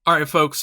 All right, folks.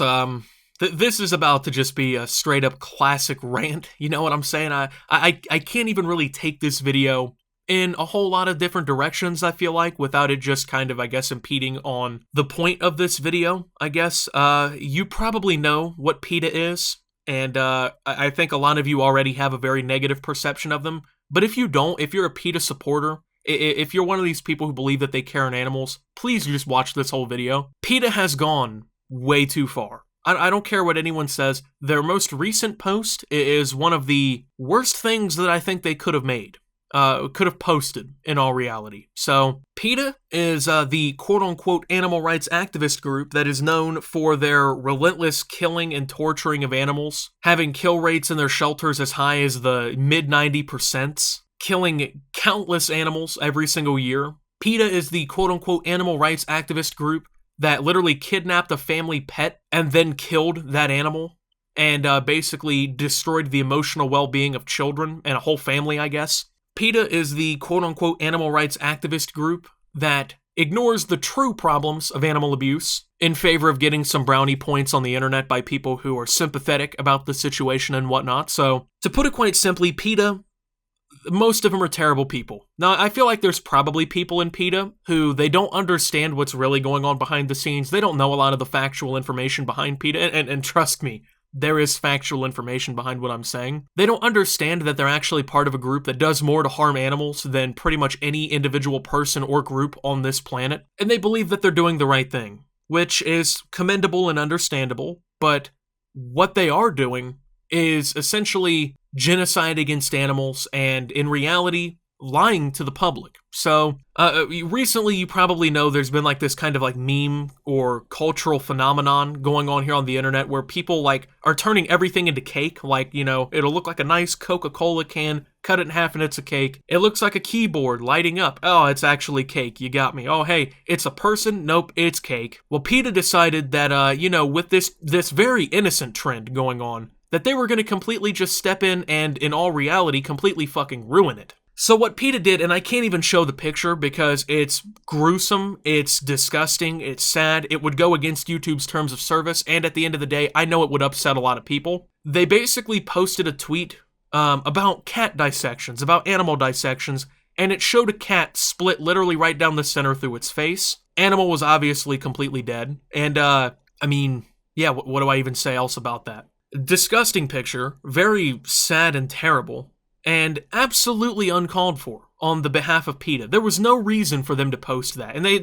This is about to just be a straight up classic rant. You know what I'm saying? I can't even really take this video in a whole lot of different directions, I feel like, without it just kind of, I guess, impeding on the point of this video, I guess. You probably know what PETA is, and I think a lot of you already have a very negative perception of them. But if you don't, if you're a PETA supporter, if you're one of these people who believe that they care in animals, please just watch this whole video. PETA has gone way too far. I don't care what anyone says. Their most recent post is one of the worst things that I think they could have made. Could have posted, in all reality. So, PETA is the quote-unquote animal rights activist group that is known for their relentless killing and torturing of animals, having kill rates in their shelters as high as the mid-90%, killing countless animals every single year. PETA is the quote-unquote animal rights activist group that literally kidnapped a family pet and then killed that animal and basically destroyed the emotional well-being of children and a whole family, I guess. PETA is the quote-unquote animal rights activist group that ignores the true problems of animal abuse in favor of getting some brownie points on the internet by people who are sympathetic about the situation and whatnot. So, to put it quite simply, PETA, most of them are terrible people. Now, I feel like there's probably people in PETA who they don't understand what's really going on behind the scenes. They don't know a lot of the factual information behind PETA, and trust me, there is factual information behind what I'm saying. They don't understand that they're actually part of a group that does more to harm animals than pretty much any individual person or group on this planet, and they believe that they're doing the right thing, which is commendable and understandable, but what they are doing is essentially genocide against animals and, in reality, lying to the public. So, recently you probably know there's been like this kind of like meme or cultural phenomenon going on here on the internet where people like are turning everything into cake. Like, you know, it'll look like a nice Coca-Cola can, cut it in half and it's a cake. It looks like a keyboard lighting up. Oh, it's actually cake. You got me. Oh, hey, it's a person. Nope, it's cake. Well, PETA decided that, with this very innocent trend going on, that they were going to completely just step in and, in all reality, completely fucking ruin it. So what PETA did, and I can't even show the picture because it's gruesome, it's disgusting, it's sad, it would go against YouTube's terms of service, and at the end of the day, I know it would upset a lot of people. They basically posted a tweet about cat dissections, about animal dissections, and it showed a cat split literally right down the center through its face. Animal was obviously completely dead, and what do I even say else about that? Disgusting picture, very sad and terrible, and absolutely uncalled for on the behalf of PETA. There was no reason for them to post that. And they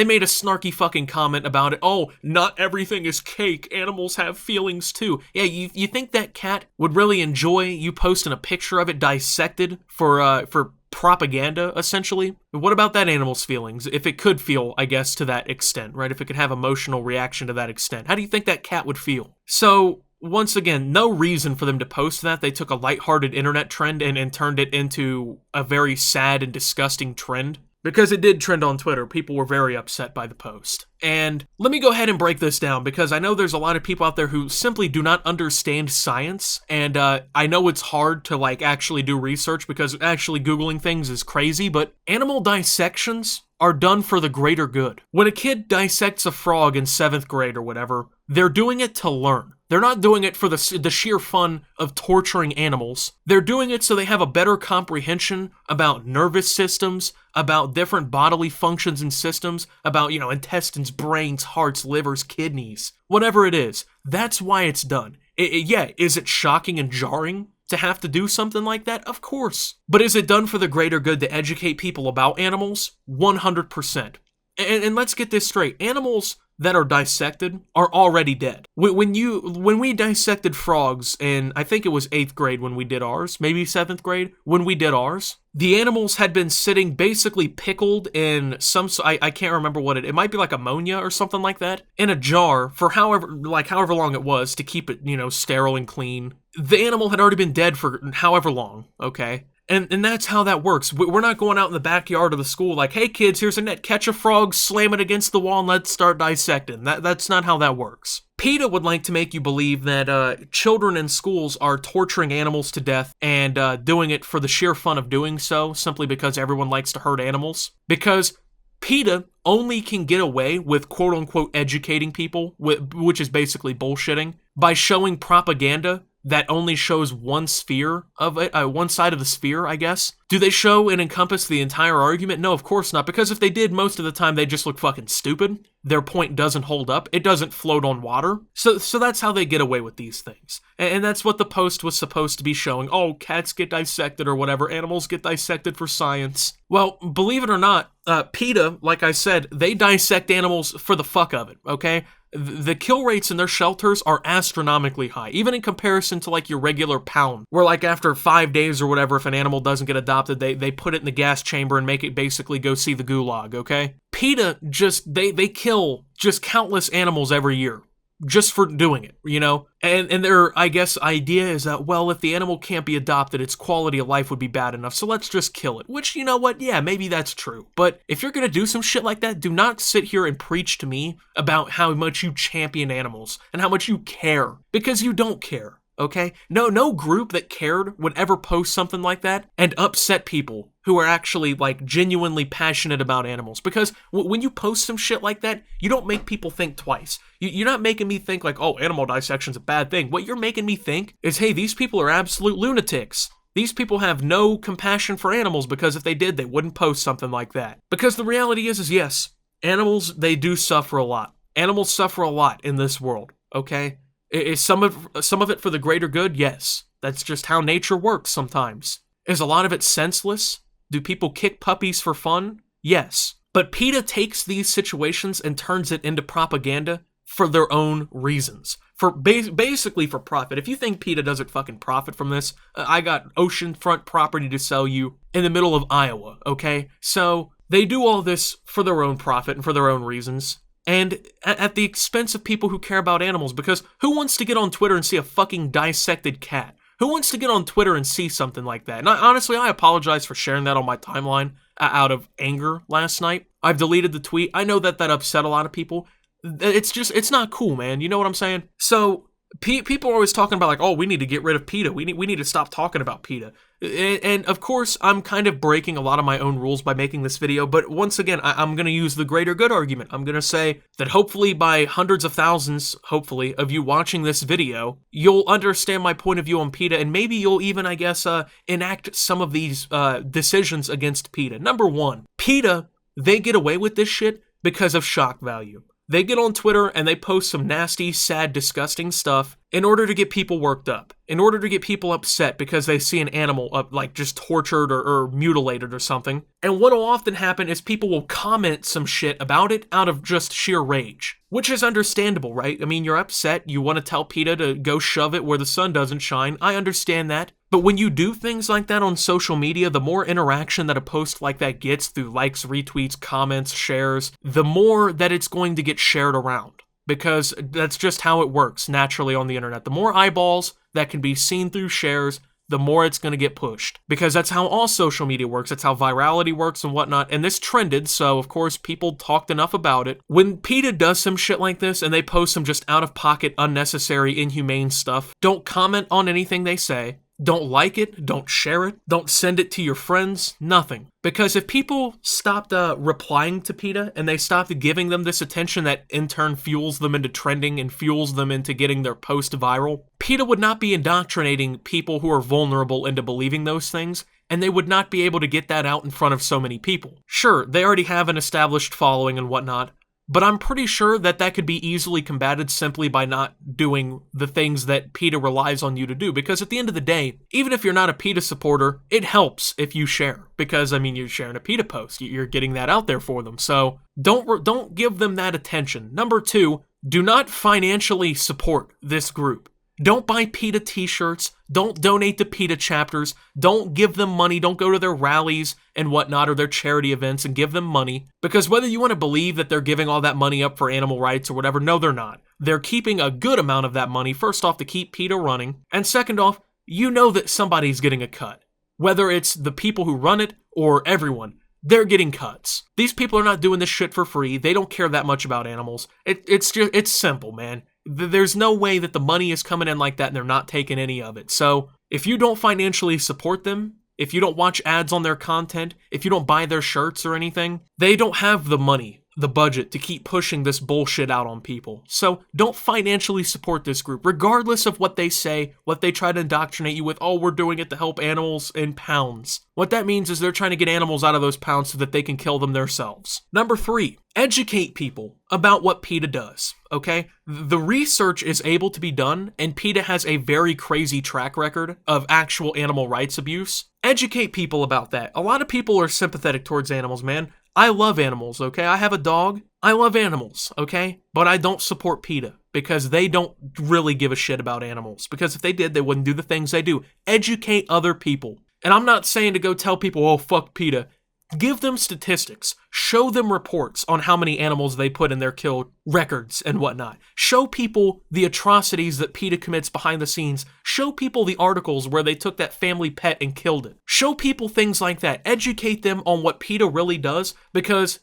made a snarky fucking comment about it. Oh, not everything is cake. Animals have feelings too. Yeah, you think that cat would really enjoy you posting a picture of it dissected for propaganda, essentially? What about that animal's feelings? If it could feel, I guess, to that extent, right? If it could have emotional reaction to that extent. How do you think that cat would feel? So, once again, no reason for them to post that. They took a lighthearted internet trend and turned it into a very sad and disgusting trend. Because it did trend on Twitter. People were very upset by the post. And let me go ahead and break this down, because I know there's a lot of people out there who simply do not understand science, and I know it's hard to actually do research because actually Googling things is crazy, but animal dissections are done for the greater good. When a kid dissects a frog in 7th grade or whatever, they're doing it to learn. They're not doing it for the sheer fun of torturing animals. They're doing it so they have a better comprehension about nervous systems, about different bodily functions and systems, about, intestines, brains, hearts, livers, kidneys, whatever it is. That's why it's done. Is it shocking and jarring to have to do something like that? Of course. But is it done for the greater good to educate people about animals? 100%. And let's get this straight. Animals that are dissected are already dead. When we dissected frogs in, I think it was 8th grade when we did ours, maybe 7th grade, when we did ours, the animals had been sitting basically pickled in I can't remember what it might be like ammonia or something like that, in a jar for however long it was to keep it, sterile and clean. The animal had already been dead for however long, okay? And that's how that works. We're not going out in the backyard of the school like, hey kids, here's a net, catch a frog, slam it against the wall, and let's start dissecting. That's not how that works. PETA would like to make you believe that children in schools are torturing animals to death and doing it for the sheer fun of doing so, simply because everyone likes to hurt animals. Because PETA only can get away with quote-unquote educating people, which is basically bullshitting, by showing propaganda that only shows one sphere of it, one side of the sphere, I guess. Do they show and encompass the entire argument? No, of course not, because if they did, most of the time they just look fucking stupid. Their point doesn't hold up. It doesn't float on water. So that's how they get away with these things. And that's what the post was supposed to be showing. Oh, cats get dissected or whatever. Animals get dissected for science. Well, believe it or not, PETA, like I said, they dissect animals for the fuck of it, okay? The kill rates in their shelters are astronomically high, even in comparison to like your regular pound, where like after 5 days or whatever, if an animal doesn't get adopted, they put it in the gas chamber and make it basically go see the gulag, okay? PETA just, they kill just countless animals every year. Just for doing it, you know? And their, I guess, idea is that, well, if the animal can't be adopted, its quality of life would be bad enough, so let's just kill it. Which, you know what, yeah, maybe that's true. But if you're gonna do some shit like that, do not sit here and preach to me about how much you champion animals and how much you care. Because you don't care, okay? No group that cared would ever post something like that and upset people who are actually, like, genuinely passionate about animals. Because when you post some shit like that, you don't make people think twice. You're not making me think like, oh, animal dissection's a bad thing. What you're making me think is, hey, these people are absolute lunatics. These people have no compassion for animals, because if they did, they wouldn't post something like that. Because the reality is yes, animals, they do suffer a lot. Animals suffer a lot in this world, okay? Is some of it for the greater good? Yes. That's just how nature works sometimes. Is a lot of it senseless? Do people kick puppies for fun? Yes. But PETA takes these situations and turns it into propaganda for their own reasons. For basically for profit. If you think PETA doesn't fucking profit from this, I got oceanfront property to sell you in the middle of Iowa, okay? So they do all this for their own profit and for their own reasons. And at the expense of people who care about animals, because who wants to get on Twitter and see a fucking dissected cat? Who wants to get on Twitter and see something like that? And honestly, I apologize for sharing that on my timeline out of anger last night. I've deleted the tweet. I know that upset a lot of people. It's not cool, man. You know what I'm saying? So people are always talking about like, oh, we need to get rid of PETA. We need to stop talking about PETA. And of course, I'm kind of breaking a lot of my own rules by making this video. But once again, I'm going to use the greater good argument. I'm going to say that hopefully by hundreds of thousands, hopefully, of you watching this video, you'll understand my point of view on PETA. And maybe you'll even, I guess, enact some of these decisions against PETA. Number one, PETA, they get away with this shit because of shock value. They get on Twitter and they post some nasty, sad, disgusting stuff in order to get people worked up, in order to get people upset because they see an animal like just tortured or mutilated or something. And what will often happen is people will comment some shit about it out of just sheer rage, which is understandable, right? I mean, you're upset, you want to tell PETA to go shove it where the sun doesn't shine. I understand that. But when you do things like that on social media, the more interaction that a post like that gets through likes, retweets, comments, shares, the more that it's going to get shared around. Because that's just how it works naturally on the internet. The more eyeballs that can be seen through shares, the more it's going to get pushed. Because that's how all social media works. That's how virality works and whatnot. And this trended, so of course people talked enough about it. When PETA does some shit like this and they post some just out-of-pocket, unnecessary, inhumane stuff, don't comment on anything they say. Don't like it, don't share it, don't send it to your friends, nothing. Because if people stopped replying to PETA and they stopped giving them this attention that in turn fuels them into trending and fuels them into getting their post viral, PETA would not be indoctrinating people who are vulnerable into believing those things, and they would not be able to get that out in front of so many people. Sure, they already have an established following and whatnot, but I'm pretty sure that could be easily combated simply by not doing the things that PETA relies on you to do. Because at the end of the day, even if you're not a PETA supporter, it helps if you share. Because, I mean, you're sharing a PETA post. You're getting that out there for them. So don't give them that attention. Number two, do not financially support this group. Don't buy PETA t-shirts. Don't donate to PETA chapters. Don't give them money. Don't go to their rallies and whatnot or their charity events and give them money. Because whether you want to believe that they're giving all that money up for animal rights or whatever, no, they're not. They're keeping a good amount of that money, first off, to keep PETA running. And second off, you know that somebody's getting a cut. Whether it's the people who run it or everyone, they're getting cuts. These people are not doing this shit for free. They don't care that much about animals. It's simple, man. There's no way that the money is coming in like that and they're not taking any of it. So if you don't financially support them, if you don't watch ads on their content, if you don't buy their shirts or anything, they don't have the money, the budget to keep pushing this bullshit out on people. So don't financially support this group, regardless of what they say, what they try to indoctrinate you with. Oh, we're doing it to help animals in pounds. What that means is they're trying to get animals out of those pounds so that they can kill them themselves. Number 3, educate people about what PETA does, okay? The research is able to be done, and PETA has a very crazy track record of actual animal rights abuse. Educate people about that. A lot of people are sympathetic towards animals, man. I love animals, okay? I have a dog. I love animals, okay? But I don't support PETA because they don't really give a shit about animals. Because if they did, they wouldn't do the things they do. Educate other people. And I'm not saying to go tell people, oh, fuck PETA. Give them statistics. Show them reports on how many animals they put in their kill records and whatnot. Show people the atrocities that PETA commits behind the scenes. Show people the articles where they took that family pet and killed it. Show people things like that. Educate them on what PETA really does, because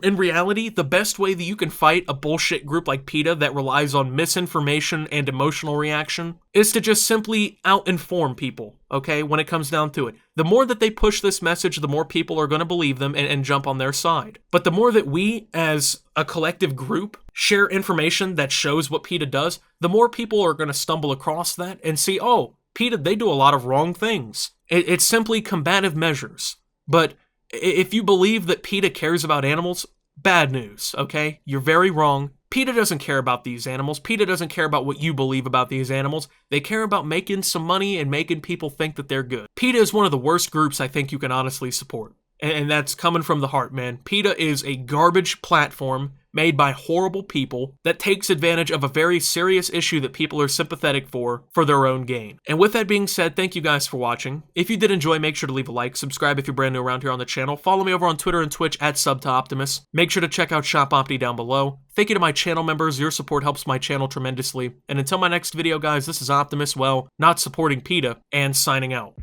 in reality, the best way that you can fight a bullshit group like PETA that relies on misinformation and emotional reaction is to just simply out-inform people, okay, when it comes down to it. The more that they push this message, the more people are going to believe them and jump on their side. But the more that we, as a collective group, share information that shows what PETA does, the more people are going to stumble across that and see, oh, PETA, they do a lot of wrong things. It's simply combative measures. But if you believe that PETA cares about animals, bad news, okay? You're very wrong. PETA doesn't care about these animals. PETA doesn't care about what you believe about these animals. They care about making some money and making people think that they're good. PETA is one of the worst groups I think you can honestly support. And that's coming from the heart, man. PETA is a garbage platform made by horrible people that takes advantage of a very serious issue that people are sympathetic for their own gain. And with that being said, thank you guys for watching. If you did enjoy, make sure to leave a like, subscribe if you're brand new around here on the channel, follow me over on Twitter and Twitch at @SubToOptimus. Make sure to check out Shop Opti down below. Thank you to my channel members, your support helps my channel tremendously. And until my next video, guys, this is Optimus, well, not supporting PETA, and signing out.